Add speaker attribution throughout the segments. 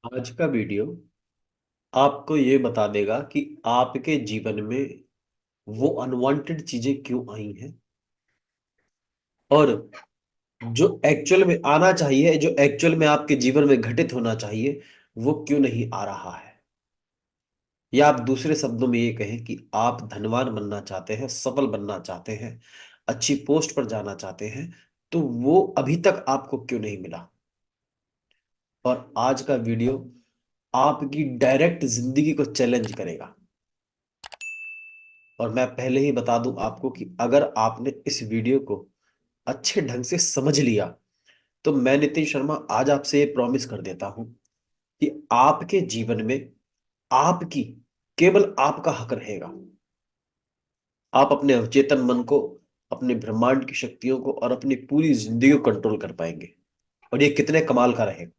Speaker 1: आज का वीडियो आपको ये बता देगा कि आपके जीवन में वो अनवांटेड चीजें क्यों आई हैं और जो एक्चुअल में आना चाहिए, जो एक्चुअल में आपके जीवन में घटित होना चाहिए, वो क्यों नहीं आ रहा है। या आप दूसरे शब्दों में ये कहें कि आप धनवान बनना चाहते हैं, सफल बनना चाहते हैं, अच्छी पोस्ट पर जाना चाहते हैं, तो वो अभी तक आपको क्यों नहीं मिला। और आज का वीडियो आपकी डायरेक्ट जिंदगी को चैलेंज करेगा। और मैं पहले ही बता दूं आपको कि अगर आपने इस वीडियो को अच्छे ढंग से समझ लिया तो मैं नितिन शर्मा आज आपसे ये प्रॉमिस कर देता हूं कि आपके जीवन में आपकी केवल आपका हक रहेगा। आप अपने अवचेतन मन को, अपने ब्रह्मांड की शक्तियों को और अपनी पूरी जिंदगी को कंट्रोल कर पाएंगे। और ये कितने कमाल का रहेगा।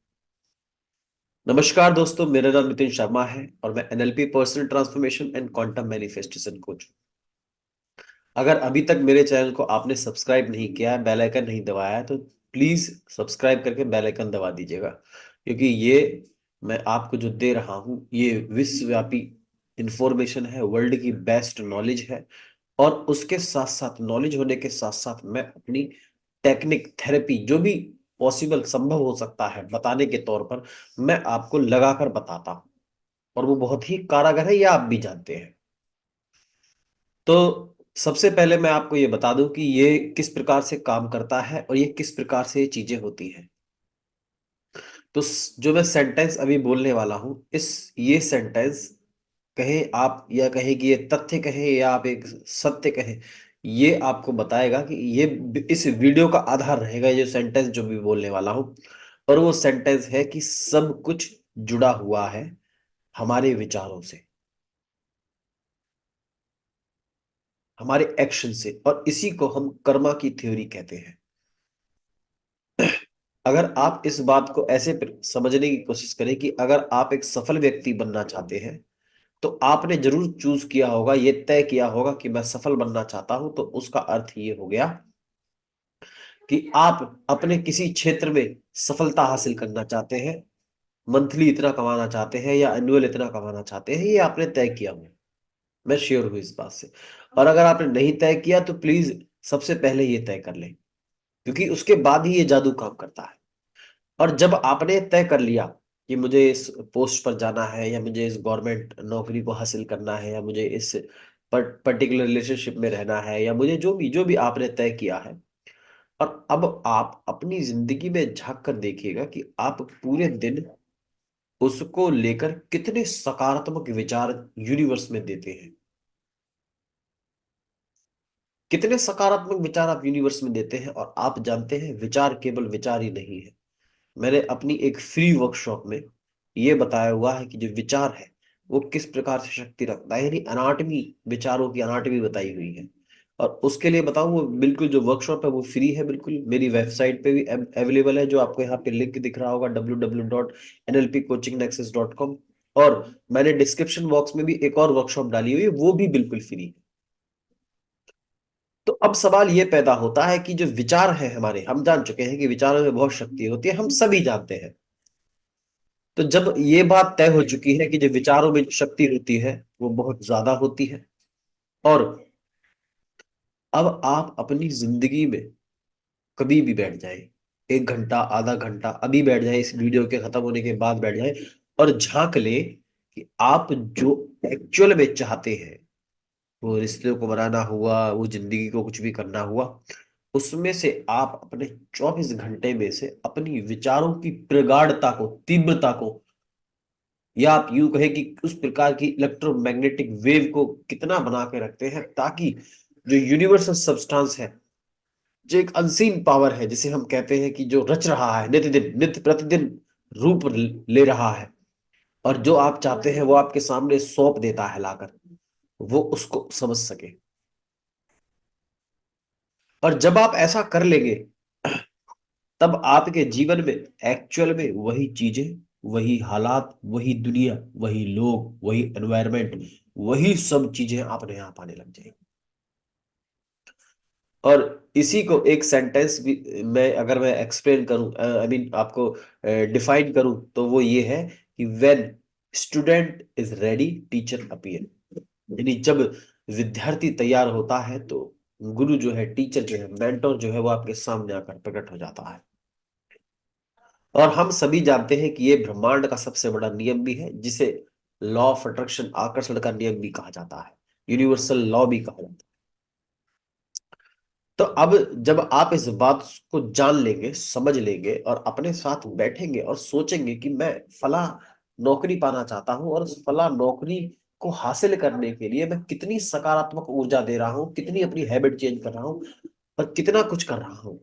Speaker 1: नमस्कार दोस्तों, मेरा नाम नितिन शर्मा है और मैं NLP personal transformation and quantum manifestation coach. अगर अभी तक मेरे चैनल को आपने सब्सक्राइब नहीं किया है, बेल आइकन नहीं दबाया है, तो प्लीज सब्सक्राइब करके बेल आइकन दबा दीजिएगा। क्योंकि ये मैं आपको जो दे रहा हूं ये विश्वव्यापी इंफॉर्मेशन है, वर्ल्ड की बेस्ट नॉलेज है। और उसके साथ साथ, नॉलेज होने के साथ साथ, मैं अपनी टेक्निक, थेरेपी, जो भी पॉसिबल संभव हो सकता है बताने के तौर पर, मैं आपको लगाकर बताता हूं। और वो बहुत ही कारागर है, ये आप भी जानते हैं। तो सबसे पहले मैं आपको ये बता दूं कि ये किस प्रकार से काम करता है और ये किस प्रकार से ये चीजें होती हैं। तो जो मैं सेंटेंस अभी बोलने वाला हूं, ये सेंटेंस कहें आप, या कहें कि ये तथ्य कहें, या आप एक सत्य कहें, ये आपको बताएगा कि ये इस वीडियो का आधार रहेगा, ये जो सेंटेंस जो भी बोलने वाला हूं। और वो सेंटेंस है कि सब कुछ जुड़ा हुआ है हमारे विचारों से, हमारे एक्शन से, और इसी को हम कर्मा की थ्योरी कहते हैं। अगर आप इस बात को ऐसे समझने की कोशिश करें कि अगर आप एक सफल व्यक्ति बनना चाहते हैं, तो आपने जरूर चूज किया होगा, ये तय किया होगा कि मैं सफल बनना चाहता हूं। तो उसका अर्थ ये हो गया कि आप अपने किसी क्षेत्र में सफलता हासिल करना चाहते हैं, मंथली इतना कमाना चाहते हैं या एनुअल इतना कमाना चाहते हैं, ये आपने तय किया हुआ। मैं श्योर हूं इस बात से। और अगर आपने नहीं तय किया तो प्लीज सबसे पहले ये तय कर लें, क्योंकि उसके बाद ही ये जादू काम करता है। और जब आपने तय कर लिया कि मुझे इस पोस्ट पर जाना है, या मुझे इस गवर्नमेंट नौकरी को हासिल करना है, या मुझे इस पर्टिकुलर रिलेशनशिप में रहना है, या मुझे जो भी आपने तय किया है, और अब आप अपनी जिंदगी में झांक कर देखिएगा कि आप पूरे दिन उसको लेकर कितने सकारात्मक विचार यूनिवर्स में देते हैं। कितने सकारात्मक विचार आप यूनिवर्स में देते हैं। और आप जानते हैं, विचार केवल विचार ही नहीं है। मैंने अपनी एक फ्री वर्कशॉप में ये बताया हुआ है कि जो विचार है वो किस प्रकार से शक्ति रखता है, यानी अनाटमी, विचारों की अनाटमी बताई हुई है। और उसके लिए बताऊं, वो बिल्कुल जो वर्कशॉप है वो फ्री है, बिल्कुल मेरी वेबसाइट पे भी अवेलेबल है, जो आपको यहाँ पे लिंक दिख रहा होगा, www.nlpcoachingnexus.com। और मैंने डिस्क्रिप्शन बॉक्स में भी एक और वर्कशॉप डाली हुई है, वो भी बिल्कुल फ्री है। तो अब सवाल ये पैदा होता है कि जो विचार है हमारे, हम जान चुके हैं कि विचारों में बहुत शक्ति होती है, हम सभी जानते हैं। तो जब ये बात तय हो चुकी है कि जो विचारों में जो शक्ति होती है वो बहुत ज्यादा होती है, और अब आप अपनी जिंदगी में कभी भी बैठ जाए, 1 घंटा, आधा घंटा, अभी बैठ जाए, इस वीडियो के खत्म होने के बाद बैठ जाए, और झांक ले कि आप जो एक्चुअल में चाहते हैं, वो रिश्ते को बनाना हुआ, वो जिंदगी को कुछ भी करना हुआ, उसमें से आप अपने 24 घंटे में से अपनी विचारों की प्रगाढ़ता को, तीव्रता को, या आप यूं कहें कि उस प्रकार की इलेक्ट्रोमैग्नेटिक वेव को कितना बना के रखते हैं, ताकि जो यूनिवर्सल सब्सटेंस है, जो एक अनसीन पावर है, जिसे हम कहते हैं कि जो रच रहा है नित्य दिन, नित्य प्रतिदिन रूप ले रहा है, और जो आप चाहते हैं वो आपके सामने सौंप देता है लाकर, वो उसको समझ सके। और जब आप ऐसा कर लेंगे, तब आपके जीवन में एक्चुअल में वही चीजें, वही हालात, वही दुनिया, वही लोग, वही एनवायरमेंट, वही सब चीजें अपने आप आने लग जाएंगी। और इसी को एक सेंटेंस भी मैं, अगर मैं एक्सप्लेन करूं, आई मीन आपको डिफाइन करूं, तो वो ये है कि when student is ready teacher appear, यानी जब विद्यार्थी तैयार होता है तो गुरु जो है, टीचर जो है, मेंटोर जो है, वो आपके सामने आकर प्रकट हो जाता है। और हम सभी जानते हैं कि ये ब्रह्मांड का सबसे बड़ा नियम भी है, जिसे लॉ ऑफ अट्रैक्शन, आकर्षण का नियम भी कहा जाता है, यूनिवर्सल लॉ भी कहा जाता है। तो अब जब आप इस बात को जान लेंगे, समझ लेंगे और अपने साथ बैठेंगे और सोचेंगे कि मैं फला नौकरी पाना चाहता हूं और उस फला नौकरी को हासिल करने के लिए मैं कितनी सकारात्मक ऊर्जा दे रहा हूं, कितनी अपनी हैबिट चेंज कर रहा हूं और कितना कुछ कर रहा हूं।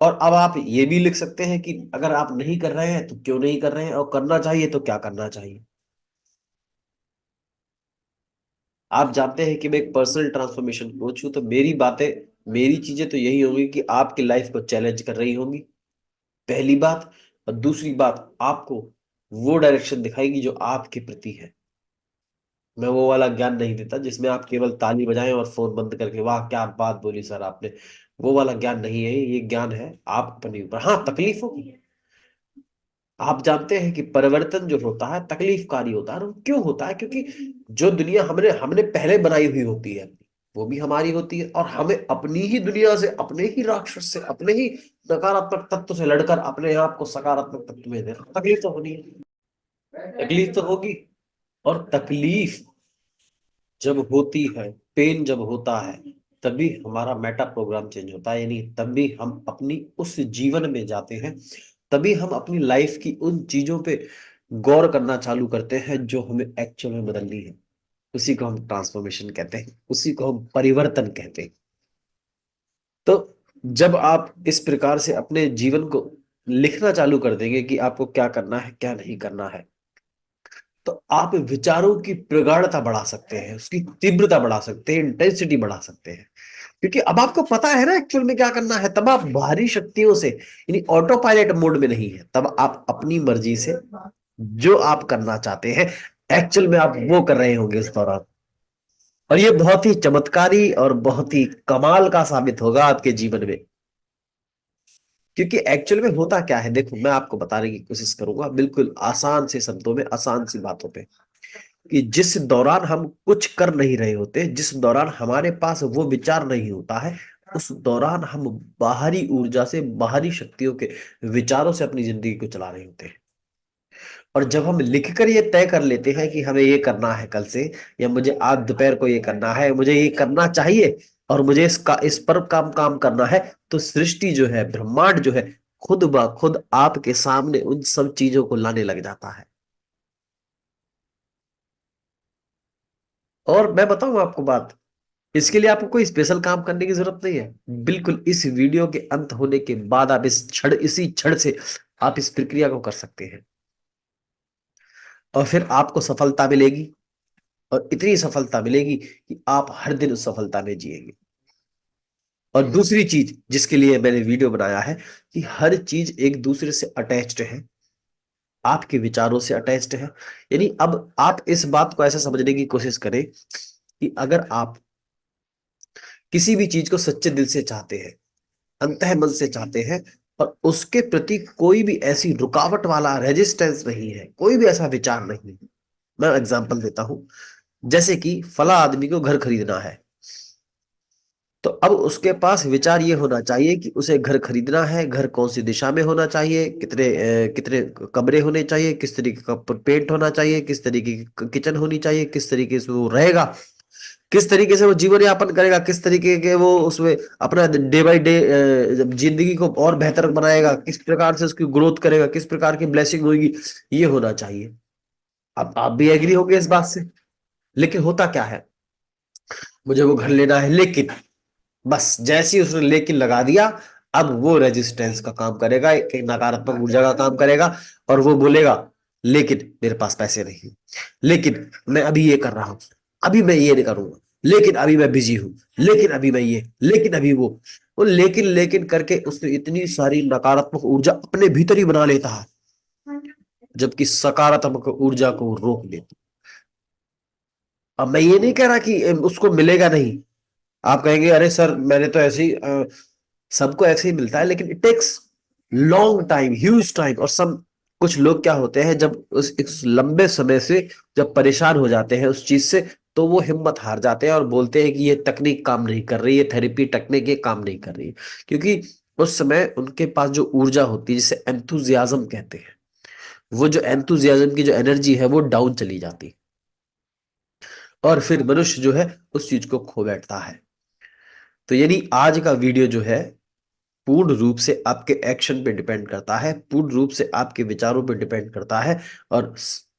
Speaker 1: और अब आप ये भी लिख सकते हैं कि अगर आप नहीं कर रहे हैं तो क्यों नहीं कर रहे हैं, और करना चाहिए तो क्या करना चाहिए। आप जानते हैं कि मैं एक पर्सनल ट्रांसफॉर्मेशन कोच हूं, तो मेरी बातें, मेरी चीजें तो यही होंगी कि आपकी लाइफ को चैलेंज कर रही होंगी, पहली बात। और दूसरी बात, आपको वो डायरेक्शन दिखाएगी जो आपके प्रति है। मैं वो वाला ज्ञान नहीं देता जिसमें आप केवल ताली बजाएं और फोन बंद करके वाह क्या बात बोली सर आपने। वो वाला ज्ञान नहीं है, ये ज्ञान है आप अपने ऊपर। हाँ, तकलीफ होगी। आप जानते हैं कि परिवर्तन जो होता है तकलीफकारी होता है, और वो क्यों होता है? क्योंकि जो दुनिया हमने हमने पहले बनाई हुई होती है, वो भी हमारी होती है, और हमें अपनी ही दुनिया से, अपने ही राक्षस से, अपने ही नकारात्मक तत्व से लड़कर अपने आप को सकारात्मक तत्व में देना, तकलीफ तो होनी है, तकलीफ तो होगी। और तकलीफ जब होती है, पेन जब होता है, तभी हमारा मेटा प्रोग्राम चेंज होता है, यानी तभी हम अपनी उस जीवन में जाते हैं, तभी हम अपनी लाइफ की उन चीजों पे गौर करना चालू करते हैं जो हमें एक्चुअल में बदलनी है। उसी को हम ट्रांसफॉर्मेशन कहते हैं, उसी को हम परिवर्तन कहते हैं। तो जब आप इस प्रकार से अपने जीवन को लिखना चालू कर देंगे कि आपको क्या करना है, क्या नहीं करना है, तो आप विचारों की प्रगाढ़ता बढ़ा सकते हैं, उसकी तीव्रता बढ़ा सकते हैं, इंटेंसिटी बढ़ा सकते हैं। क्योंकि अब आपको पता है ना एक्चुअल में क्या करना है, तब आप बाहरी शक्तियों से, यानी ऑटो पायलट मोड में नहीं है, तब आप अपनी मर्जी से जो आप करना चाहते हैं एक्चुअल में आप वो कर रहे होंगे इस दौरान। और ये बहुत ही चमत्कारी और बहुत ही कमाल का साबित होगा आपके जीवन में। क्योंकि एक्चुअल में होता क्या है, देखो मैं आपको बताने की कोशिश करूंगा बिल्कुल आसान से शब्दों में, आसान सी बातों पे, कि जिस दौरान हम कुछ कर नहीं रहे होते, जिस दौरान हमारे पास वो विचार नहीं होता है, उस दौरान हम बाहरी ऊर्जा से, बाहरी शक्तियों के विचारों से अपनी जिंदगी को चला रहे होते हैं। और जब हम लिखकर ये तय कर लेते हैं कि हमें ये करना है कल से, या मुझे आज दोपहर को ये करना है, मुझे ये करना चाहिए और मुझे इस पर काम काम करना है, तो सृष्टि जो है, ब्रह्मांड जो है, खुद ब खुद आपके सामने उन सब चीजों को लाने लग जाता है। और मैं बताऊं आपको बात, इसके लिए आपको कोई स्पेशल काम करने की जरूरत नहीं है। बिल्कुल इस वीडियो के अंत होने के बाद आप इसी क्षण से आप इस प्रक्रिया को कर सकते हैं, और फिर आपको सफलता मिलेगी, और इतनी सफलता मिलेगी कि आप हर दिन उस सफलता में जिएंगे। और दूसरी चीज जिसके लिए मैंने वीडियो बनाया है, कि हर चीज एक दूसरे से अटैच्ड है, आपके विचारों से अटैच्ड है। यानी अब आप इस बात को ऐसे समझने की कोशिश करें कि अगर आप किसी भी चीज को सच्चे दिल से चाहते हैं, अंतः मन से चाहते हैं, और उसके प्रति कोई भी ऐसी रुकावट वाला रेजिस्टेंस नहीं है, कोई भी ऐसा विचार नहीं है। मैं एग्जांपल देता हूं, जैसे कि फला आदमी को घर खरीदना है, तो अब उसके पास विचार ये होना चाहिए कि उसे घर खरीदना है, घर कौन सी दिशा में होना चाहिए, कितने कमरे होने चाहिए, किस तरीके का पेंट होना चाहिए, किस तरीके की किचन होनी चाहिए, किस तरीके से वो रहेगा, किस तरीके से वो जीवन यापन करेगा, किस तरीके के वो उसमें अपना डे बाय डे जिंदगी को और बेहतर बनाएगा, किस प्रकार से उसकी ग्रोथ करेगा, किस प्रकार की ब्लेसिंग होगी, ये होना चाहिए। अब आप भी एग्री होंगे इस बात से। लेकिन होता क्या है, मुझे वो घर लेना है, लेकिन बस जैसे ही उसने लेकिन लगा दिया, अब वो रेजिस्टेंस का काम करेगा, एक नकारात्मक ऊर्जा का काम करेगा, और वो बोलेगा लेकिन मेरे पास पैसे नहीं, लेकिन मैं अभी ये कर रहा हूं, अभी मैं ये नहीं करूंगा, लेकिन अभी मैं बिजी हूं, लेकिन अभी मैं ये, लेकिन अभी वो लेकिन लेकिन करके उसने इतनी सारी नकारात्मक ऊर्जा अपने भीतर ही बना लेता है, जबकि सकारात्मक ऊर्जा को वो रोक लेता। अब मैं ये नहीं कह रहा कि उसको मिलेगा नहीं। आप कहेंगे अरे सर मैंने तो ऐसे ही सबको ऐसे ही मिलता है, लेकिन it takes long time, huge time, और सम कुछ लोग क्या होते हैं, जब उस लंबे समय से जब परेशान हो जाते हैं उस चीज से, तो वो हिम्मत हार जाते हैं और बोलते हैं कि ये तकनीक काम नहीं कर रही, ये थेरेपी टेक्निक ये काम नहीं कर रही है। क्योंकि उस समय उनके पास जो ऊर्जा होती है, जिसे एंथुजियाज्म कहते हैं, वो जो एंथुजियाज्म की जो एनर्जी है वो डाउन चली जाती है, और फिर मनुष्य जो है उस चीज को खो बैठता है। तो यानी आज का वीडियो जो है पूर्ण रूप से आपके एक्शन पे डिपेंड करता है, पूर्ण रूप से आपके विचारों पे डिपेंड करता है। और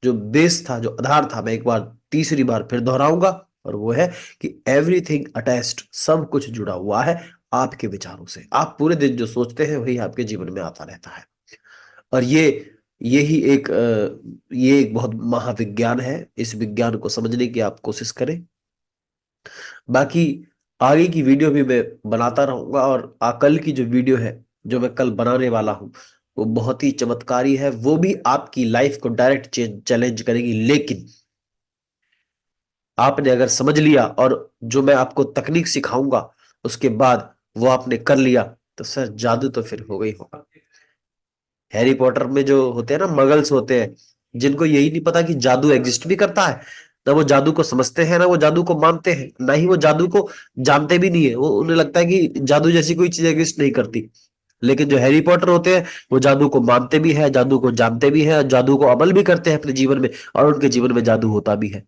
Speaker 1: जो बेस था, जो आधार था, मैं एक बार तीसरी बार फिर दोहराऊंगा, और वो है कि एवरीथिंग अटैच्ड, सब कुछ जुड़ा हुआ है आपके विचारों से। आप पूरे दिन जो सोचते हैं वही आपके जीवन में आता रहता है। और यही ये एक बहुत महाविज्ञान है। इस विज्ञान को समझने की आप कोशिश करें। बाकी आगे की वीडियो भी मैं बनाता रहूंगा, और कल की जो वीडियो है, जो मैं कल बनाने वाला हूं, वो बहुत ही चमत्कारी है। वो भी आपकी लाइफ को डायरेक्ट चैलेंज करेगी। लेकिन आपने अगर समझ लिया, और जो मैं आपको तकनीक सिखाऊंगा उसके बाद वो आपने कर लिया, तो सर जादू तो फिर हो गई होगा। हैरी पॉटर में जो होते हैं ना, मगल्स होते हैं, जिनको यही नहीं पता कि जादू एग्जिस्ट भी करता है। ना वो जादू को समझते हैं, ना वो जादू को मानते हैं, ना ही वो जादू को जानते भी नहीं है। वो उन्हें लगता है कि जादू जैसी कोई चीज एग्जिस्ट नहीं करती। लेकिन जो हैरी पॉटर होते हैं, वो जादू को मानते भी है, जादू को जानते भी है, जादू को अमल भी करते हैं अपने जीवन में, और उनके जीवन में जादू होता भी है।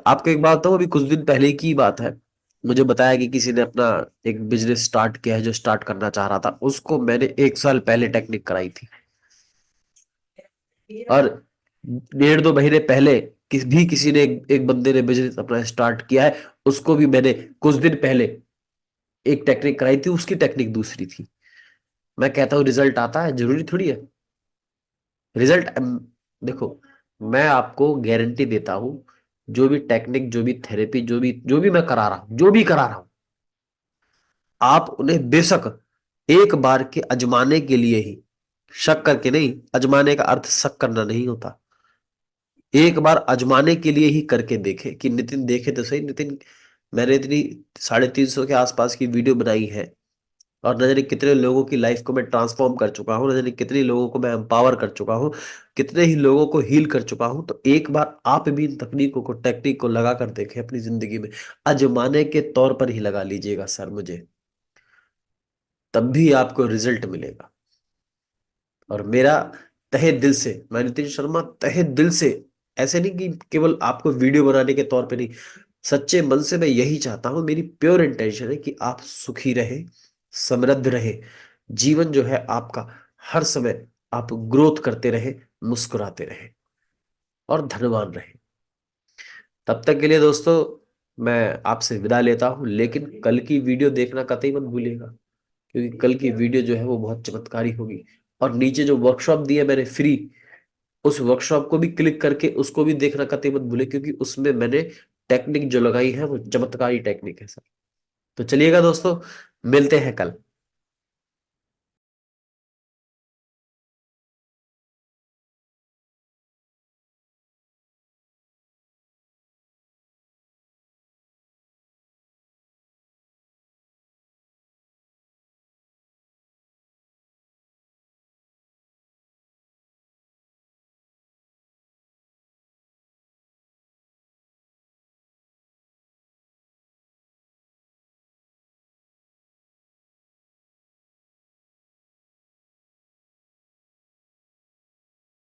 Speaker 1: आपको एक बात, तो अभी कुछ दिन पहले की बात है, मुझे बताया कि किसी ने अपना एक बिजनेस स्टार्ट किया है, जो स्टार्ट करना चाह रहा था, उसको मैंने 1 साल पहले टेक्निक कराई थी। और 1.5-2 महीने पहले किसी ने एक बंदे ने बिजनेस अपना स्टार्ट किया है, उसको भी मैंने कुछ दिन पहले एक टेक्निक कराई थी। उसकी टेक्निक दूसरी थी। मैं कहता हूँ रिजल्ट आता है, जरूरी थोड़ी है रिजल्ट। देखो, मैं आपको गारंटी देता हूं, जो भी टेक्निक, जो भी थेरेपी, जो भी मैं करा रहा हूं, जो भी करा रहा हूं, आप उन्हें बेशक एक बार के अजमाने के लिए ही, शक करके नहीं, अजमाने का अर्थ शक करना नहीं होता। एक बार अजमाने के लिए ही करके देखे कि नितिन देखे तो सही। नितिन, मैंने इतनी 350 के आसपास की वीडियो बनाई है, और न जाने कितने लोगों की लाइफ को मैं ट्रांसफॉर्म कर चुका हूँ, न जाने कितने लोगों को मैं एम्पावर कर चुका हूँ, कितने ही लोगों को हील कर चुका हूँ। तो एक बार आप भी इन तकनीकों को, टेक्निक को लगा कर देखें अपनी जिंदगी में। अजमाने के तौर पर ही लगा लीजिएगा सर मुझे, तब भी आपको रिजल्ट मिलेगा। और मेरा तहे दिल से, मैं नितिन शर्मा तहे दिल से, ऐसे नहीं कि केवल आपको वीडियो बनाने के तौर पे नहीं, सच्चे मन से मैं यही चाहता हूं। मेरी प्योर इंटेंशन है कि आप सुखी रहे, समृद्ध रहे, जीवन जो है आपका हर समय आप ग्रोथ करते रहे, मुस्कुराते रहे, और धनवान रहे। तब तक के लिए दोस्तों, मैं आपसे विदा लेता हूं। लेकिन कल की वीडियो देखना कतई मत भूलिएगा, क्योंकि कल की वीडियो जो है वो बहुत चमत्कारी होगी। और नीचे जो वर्कशॉप दी है मैंने फ्री, उस वर्कशॉप को भी क्लिक करके उसको भी देखना कतई मत भूले, क्योंकि उसमें मैंने टेक्निक जो लगाई है वो चमत्कारी टेक्निक है सर। तो चलिएगा दोस्तों, मिलते हैं कल।